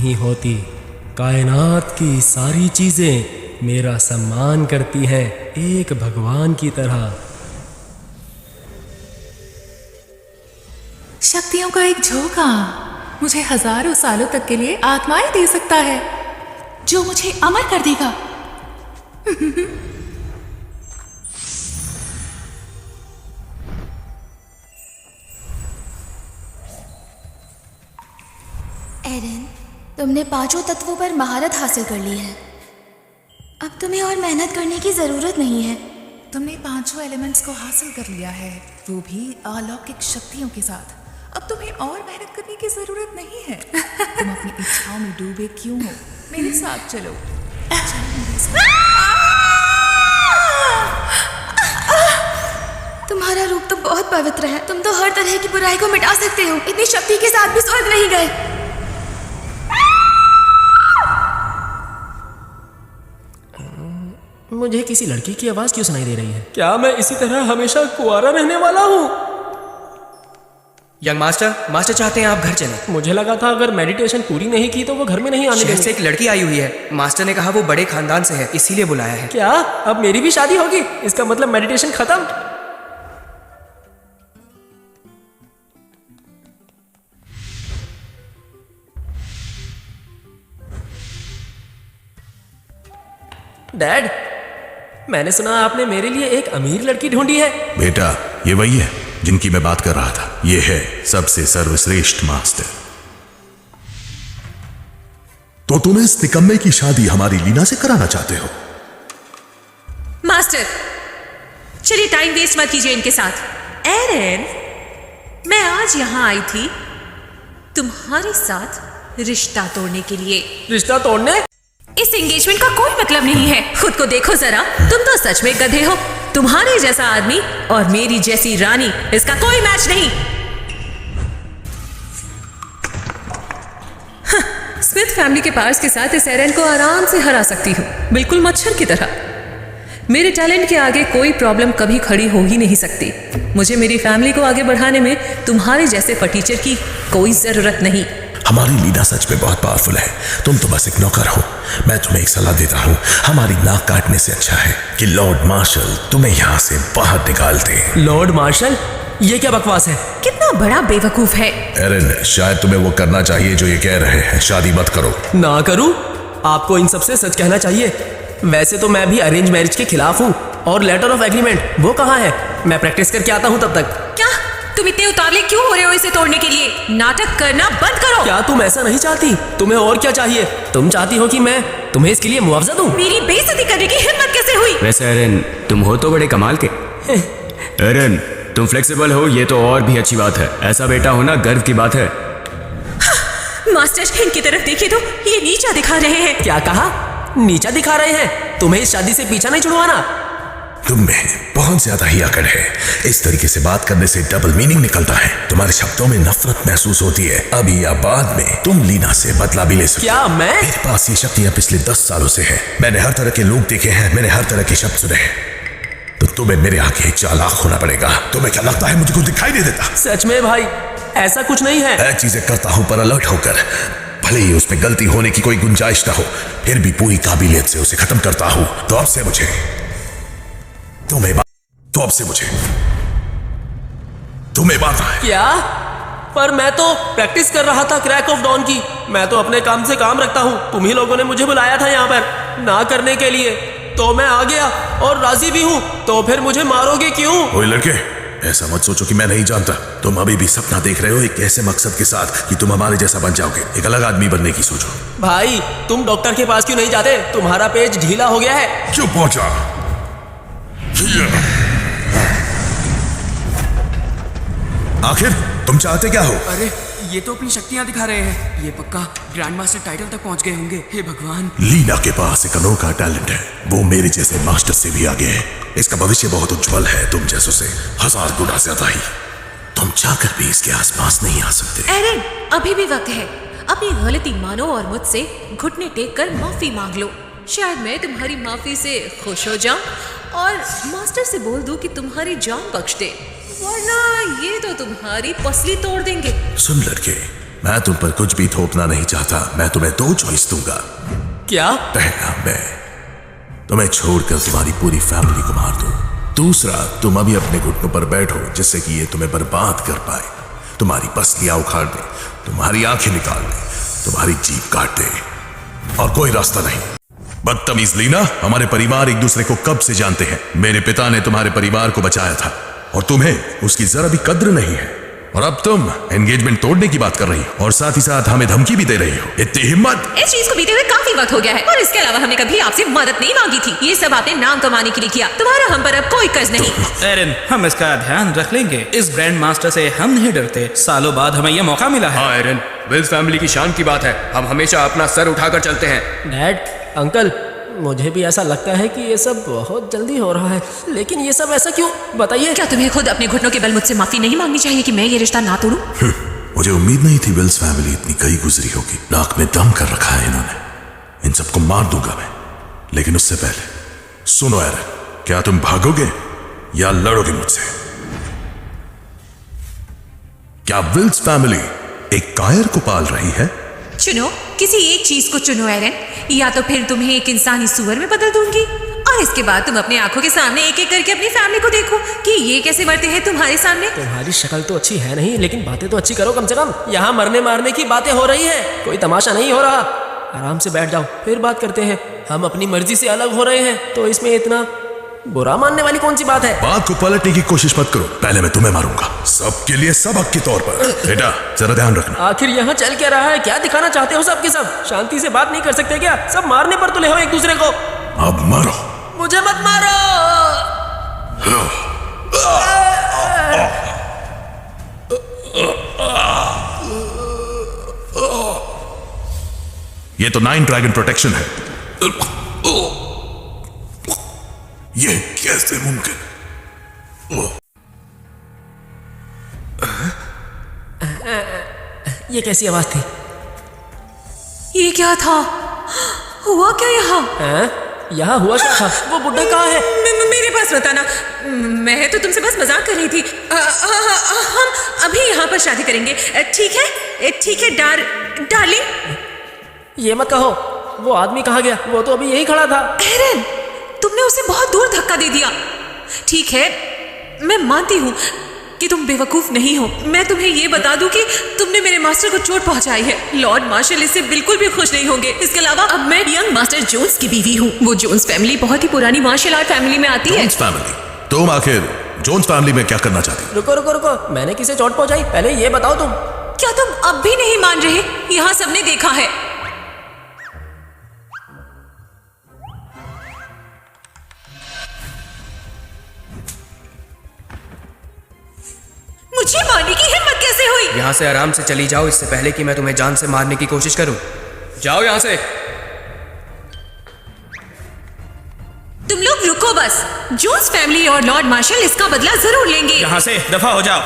नहीं होती। कायनात की सारी चीजें मेरा सम्मान करती हैं, एक भगवान की तरह। शक्तियों का एक झोंका मुझे हजारों सालों तक के लिए आत्माएं दे सकता है, जो मुझे अमर कर देगा। एरन, तुमने पांचों तत्वों पर महारत हासिल कर ली है। अब तुम्हें और मेहनत करने की जरूरत नहीं है। तुमने पांचों एलिमेंट्स को हासिल कर लिया है, वो भी अलौकिक शक्तियों के साथ। अब तुम्हें और मेहनत करने की जरूरत नहीं है। तुम अपनी इच्छाओं में डूबे क्यों हो? मेरे साथ चलो। तुम्हारा रूप तो बहुत पवित्र है। तुम तो हर तरह की बुराई को मिटा सकते हो। इतनी शक्ति के साथ भी स्वर्ग नहीं गए। मुझे किसी लड़की की आवाज क्यों सुनाई दे रही है? क्या मैं इसी तरह हमेशा कुंवारा रहने वाला हूँ? यंग मास्टर चाहते हैं आप घर चलें। मुझे लगा था अगर मेडिटेशन पूरी नहीं की तो वो घर में नहीं आने शहर देंगे। से एक लड़की आई हुई है। मास्टर ने कहा वो बड़े खानदान से है, इसीलिए बुलाया है। क्या अब मेरी भी शादी होगी? इसका मतलब मेडिटेशन खत्म? डैड, मैंने सुना आपने मेरे लिए एक अमीर लड़की ढूंढी है। बेटा, ये वही है जिनकी मैं बात कर रहा था। ये है सबसे सर्वश्रेष्ठ मास्टर। तो तुम इस निकम्मे की शादी हमारी लीना से कराना चाहते हो? मास्टर, चलिए टाइम वेस्ट मत कीजिए इनके साथ। एरन, मैं आज यहां आई थी तुम्हारे साथ रिश्ता तोड़ने के लिए। रिश्ता तोड़ने? इस एंगेजमेंट का कोई मतलब नहीं है। खुद को देखो जरा, तुम तो सच में गधे हो। तुम्हारे जैसा आदमी और मेरी जैसी रानी, इसका कोई मैच नहीं। स्मिथ फैमिली के पावर्स के साथ इस एरन को आराम से हरा सकती हूँ, बिल्कुल मच्छर की तरह। मेरे टैलेंट के आगे कोई प्रॉब्लम कभी खड़ी हो ही नहीं सकती। मुझे मेरी फैमिली को आगे बढ़ाने में तुम्हारे जैसे फटीचर की कोई जरूरत नहीं। हमारी लीना सच में बहुत पावरफुल है। तुम तो बस एक नौकर हो। मैं तुम्हें एक सलाह देता हूँ, हमारी नाक काटने से अच्छा है कि लॉर्ड मार्शल तुम्हें यहाँ से बाहर निकाल दे। Lord martial? ये क्या बकवास है? कितना बड़ा बेवकूफ है। एरन, शायद तुम्हें वो करना चाहिए जो ये कह रहे हैं। शादी मत करो। ना करूं? आपको इन सबसे सच कहना चाहिए। वैसे तो मैं भी अरेंज मैरिज के खिलाफ हूँ। और लेटर ऑफ एग्रीमेंट वो कहाँ है? मैं प्रैक्टिस करके आता हूँ तब तक। क्या तुम इतने उतावले क्यों हो रहे हो इसे तोड़ने के लिए? नाटक करना बंद करो। क्या तुम ऐसा नहीं चाहती? तुम्हें और क्या चाहिए? तुम चाहती हो कि मैं तुम्हें इसके लिए मुआवजा दूं? मेरी बेइज्जती करने की हिम्मत कैसे हुई? वैसे एरन, तुम हो तो बड़े कमाल के। एरन, तुम फ्लेक्सिबल हो, ये तो और भी अच्छी बात है। ऐसा बेटा होना गर्व की बात है। मास्टर, इनकी तरफ देखिए तो ये नीचा दिखा रहे हैं। क्या कहा? नीचा दिखा रहे हैं? तुम्हें इस शादी से पीछा नहीं छुड़वाना? तुम में बहुत ज्यादा ही अकड़ है। इस तरीके से बात करने से डबल मीनिंग निकलता है। तुम्हारे शब्दों में नफरत महसूस होती है। अभी या बाद में तुम लीना से बदला भी ले सकते। क्या मैं? मेरे पास ये शक्तियां पिछले 10 सालों से है। मैंने हर तरह के लोग देखे हैं, मैंने हर तरह के शब्द सुने हैं। तो तुम्हें मेरे आगे चालाक होना पड़ेगा। तुम्हें क्या लगता है मुझे कुछ दिखाई नहीं देता? सच में भाई, ऐसा कुछ नहीं है। मैं चीजें करता हूं पर अलर्ट होकर। भले ही उसमें गलती होने की कोई गुंजाइश ना हो, फिर भी पूरी काबिलियत से उसे खत्म करता हूं। तो अब से मुझे तुम्हें बात है। क्या? पर मैं तो प्रैक्टिस कर रहा था क्रैक ऑफ डॉन की। मैं तो अपने काम से काम रखता हूँ। तुम ही लोगों ने मुझे बुलाया था यहाँ पर ना करने के लिए, तो मैं आ गया और राजी भी हूँ। तो फिर मुझे मारोगे क्यों? ओए लड़के, ऐसा मत सोचो कि मैं नहीं जानता। तुम अभी भी सपना देख रहे हो एक ऐसे मकसद के साथ कि तुम हमारे जैसा बन जाओगे। एक अलग आदमी बनने की सोचो। भाई, तुम डॉक्टर के पास क्यों नहीं जाते? तुम्हारा पेज ढीला हो गया है। क्यों पहुंचा? आखिर तुम चाहते क्या हो? अरे, ये तो अपनी शक्तियां दिखा रहे हैं। ये पक्का ग्रैंड मास्टर टाइटल तक पहुंच गए होंगे। हे भगवान। लीना के पास एक अनोखा टैलेंट है। वो मेरे जैसे मास्टर से भी आगे है। इसका भविष्य बहुत उज्जवल है, तुम जैसों से 1000 गुना ज्यादा ही। तुम चाहकर भी इसके आसपास नहीं आ सकते। एरन, अभी भी वक्त है। अपनी गलती मानो और मुझसे घुटने टेक कर माफी मांग लो। शायद मैं तुम्हारी माफी से खुश हो जाऊं और मास्टर से बोल दूं कि तुम्हारी जान बख्श दे, वरना ये तो तुम्हारी पसली तोड़ देंगे। सुन लड़के, मैं तुम पर कुछ भी थोपना नहीं चाहता। मैं तुम्हें 2 चॉइस दूंगा। क्या? पहला, मैं तुम्हें छोड़कर तुम्हारी पूरी फैमिली को मार दूं। दूसरा, तुम अभी अपने घुटनों पर बैठो जिससे कि ये तुम्हें बर्बाद कर पाए, तुम्हारी पसलियां उखाड़ दे, तुम्हारी आंखें निकाल दे, तुम्हारी जीभ काट दे, और कोई रास्ता नहीं। बदतमीज लीना, हमारे परिवार एक दूसरे को कब से जानते हैं। मेरे पिता ने तुम्हारे परिवार को बचाया था और तुम्हें उसकी जरा भी कद्र नहीं है। और अब तुम एंगेजमेंट तोड़ने की बात कर रही हो और साथ ही साथ हमें धमकी भी दे रही हो। इतनी हिम्मत! इस चीज को बीते हुए काफी वक्त हो गया है और इसके अलावा हमने कभी आपसे मदद नहीं मांगी थी। ये सब आपने नाम कमाने के लिए किया। तुम्हारा हम पर अब कोई कर्ज नहीं। एरन, हम इसका ध्यान रख लेंगे। इस ग्रैंड मास्टर से हम नहीं डरते। सालों बाद हमें यह मौका मिला है। हाँ एरन, विल्स फैमिली की शान की बात है। हम हमेशा अपना सर उठाकर चलते हैं। डैड, अंकल, मुझे भी ऐसा लगता है कि ये सब बहुत जल्दी हो रहा है, लेकिन ये सब ऐसा क्यों, बताइए। क्या तुम्हें खुद अपने घुटनों के बल मुझसे माफी नहीं मांगनी चाहिए कि मैं ये रिश्ता ना तोड़ूं? मुझे उम्मीद नहीं थी विल्स फैमिली इतनी कई गुजरी होगी। नाक में दम कर रखा है इन्होंने। इन सबको मार दूंगा मैं, लेकिन उससे पहले सुनो एरन, क्या तुम भागोगे या लड़ोगे मुझसे? क्या विल्स फैमिली एक कायर को पाल रही है? चुनो, किसी एक चीज को चुनो एरन, या तो फिर तुम्हें एक इंसानी सुअर में बदल दूंगी और इसके बाद तुम अपनी आंखों के सामने एक एक करके अपनी फैमिली को देखो कि ये कैसे मरते हैं तुम्हारे सामने। तुम्हारी शक्ल तो अच्छी है नहीं, लेकिन बातें तो अच्छी करो कम से कम। यहाँ मरने मारने की बातें हो रही है, कोई तमाशा नहीं हो रहा। आराम से बैठ जाओ, फिर बात करते हैं। हम अपनी मर्जी से अलग हो रहे हैं, तो इसमें इतना बुरा मानने वाली कौन सी बात है? बात को पलटने की कोशिश मत करो। पहले मैं तुम्हें मारूंगा, सबके लिए सबक के तौर पर। बेटा जरा ध्यान रखना। आखिर यहाँ चल क्या रहा है? क्या दिखाना चाहते हो सब के सब? शांति से बात नहीं कर सकते क्या? सब मारने पर तुले हो एक दूसरे को। अब मारो। मुझे मत मारो। ये तो 9 ड्रैगन प्रोटेक्शन है। ये कैसे मुमकिन? ये कैसी आवाज थी? ये क्या था? हुआ क्या यहाँ? यहाँ हुआ क्या था? वो बुड्ढा कहाँ है? मेरे पास बताना। मैं तो तुमसे बस मजाक कर रही थी। हम अभी यहाँ पर शादी करेंगे, ठीक है? ठीक है डार्लिंग। ये मत कहो। वो आदमी कहाँ गया? वो तो अभी यही खड़ा था। एरन, तुमने उसे बहुत दूर धक्का दे दिया। ठीक है, मैं मानती हूँ कि तुम बेवकूफ नहीं हो। मैं तुम्हें ये बता दूं कि तुमने मेरे मास्टर को चोट पहुंचाई है। लॉर्ड मार्शल इससे बिल्कुल भी खुश नहीं होंगे। इसके अलावा अब मैं यंग मास्टर जोन्स की बीवी हूँ। वो जोन्स फैमिली बहुत ही पुरानी मार्शल आर्ट फैमिली में आती है। Jones family? तुम आखिर जोन्स फैमिली में क्या करना चाहती हो? रुको रुको रुको, मैंने किसे चोट पहुंचाई? पहले ये बताओ तुम। क्या तुम अब भी नहीं मान रहे? यहाँ सबने देखा है। मुझे मारने की हिम्मत कैसे हुई? यहाँ से आराम से चली जाओ, इससे पहले कि मैं तुम्हें जान से मारने की कोशिश करूं। जाओ यहाँ से। तुम लोग रुको बस। जोन्स फैमिली और लॉर्ड मार्शल इसका बदला जरूर लेंगे। यहाँ से दफा हो जाओ।